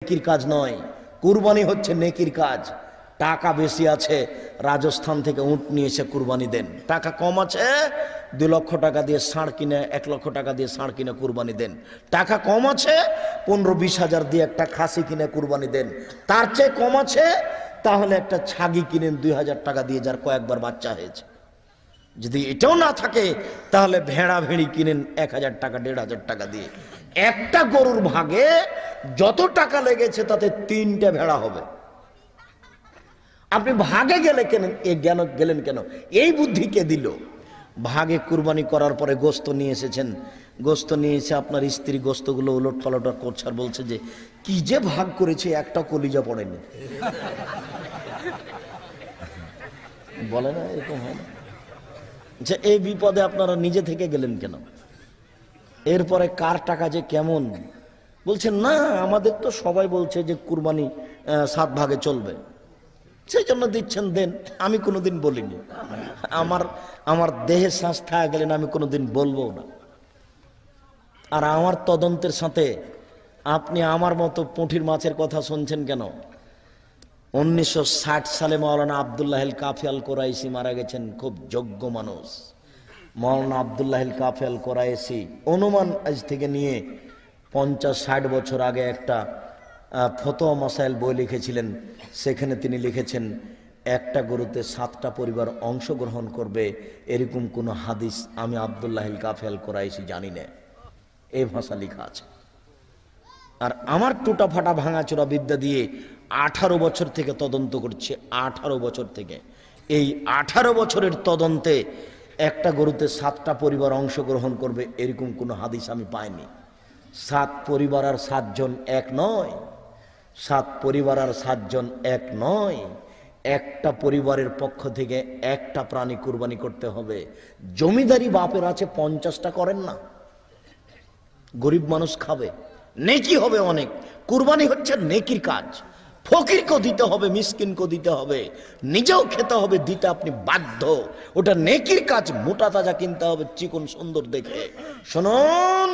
নেকির কাজ নয়, কুরবানি হচ্ছে নেকির কাজ। টাকা বেশি আছে, রাজস্থান থেকে উট নিয়ে এসে কুরবানি দেন। টাকা কম আছে, 2 লক্ষ টাকা দিয়ে ষাঁড় কিনে, 1 লক্ষ টাকা দিয়ে ষাঁড় কিনে কুরবানি দেন। টাকা কম আছে, 15-20 হাজার দিয়ে একটা খাসি কিনে কুরবানি দেন। তার চেয়ে কম আছে, তাহলে একটা ছাগি কিনেন 2000 টাকা দিয়ে, যার কয়েকবার বাচ্চা হয়েছে। যদি এটাও না থাকে, তাহলে ভেড়া ভেড়ি কিনেন 1000 টাকা 1500 টাকা দিয়ে। একটা গরুর ভাগে যত টাকা লেগেছে তাতে 3টে ভেড়া হবে। আপনি ভাগে গেলে কেন গেলেন কেন? এই বুদ্ধি কে দিল? ভাগে কুরবানি করার পরে গোস্ত নিয়ে এসেছেন, গোস্ত নিয়ে এসে আপনার স্ত্রী গোস্তগুলো উলট পালট করছে আর বলছে যে কি যে ভাগ করেছে, একটা কলিজা পড়েনি। বলে না এরকম হয় না? যে এই বিপদে আপনারা নিজে থেকে গেলেন কেন? এরপরে কার টাকা যে কেমন, বলছেন না আমাদের তো সবাই বলছে যে কুরবানি 7 ভাগে চলবে, সেই জন্য দিচ্ছেন, দেন। আমি কোনোদিন বলিনি, আমার দেহে শ্বাস থাকা গেলেন আমি কোনোদিন বলবো না। আর আমার তদন্তের সাথে আপনি আমার মতো পুঁটির মাছের কথা শুনছেন কেন? 1960 সালে মাওলানা আব্দুল্লাহ আল কাফি আল কোরাইশি মারা গেছেন, খুব যোগ্য মানুষ। মাওলানা আব্দুল্লাহ আল কাফি আল কোরাইশি অনুমান আজ থেকে নিয়ে 50-60 বছর আগে একটা ফতোয়া মাসাইল বই লিখেছিলেন। সেখানে তিনি লিখেছেন, একটা গরুতে 7টা পরিবার অংশগ্রহণ করবে, এরকম কোনো হাদিস আমি আব্দুল্লাহ আল কাফি আল কোরাইশি জানি না। এই ভাষা লেখা আছে। আর আমার টুটা ফাটা ভাঙাচোরা বিদ্যা দিয়ে 18 বছর থেকে তদন্ত করছে, 18 বছর থেকে। এই 18 বছরের তদন্তে একটা গরুতে 7টা পরিবার অংশগ্রহণ করবে এরকম কোনো হাদিস আমি পাইনি। 7 পরিবার আর 7 জন এক নয়, 7 পরিবার আর 7 জন এক নয়। একটা পরিবারের পক্ষ থেকে একটা প্রাণী কুরবানি করতে হবে। জমিদারি বাপের আছে, 50টা করেন না, গরিব মানুষ খাবে, নেকি হবে অনেক। কুরবানি হচ্ছে নেকির কাজ। ফকিরকেও দিতে হবে, মিসকিনকেও দিতে হবে, নিজেও খেতে হবে, দিতে আপনি বাধ্য। ওটা নেকির কাজ। মোটা তাজা কিনতে হবে, চিকন সুন্দর দেখে। শুনুন,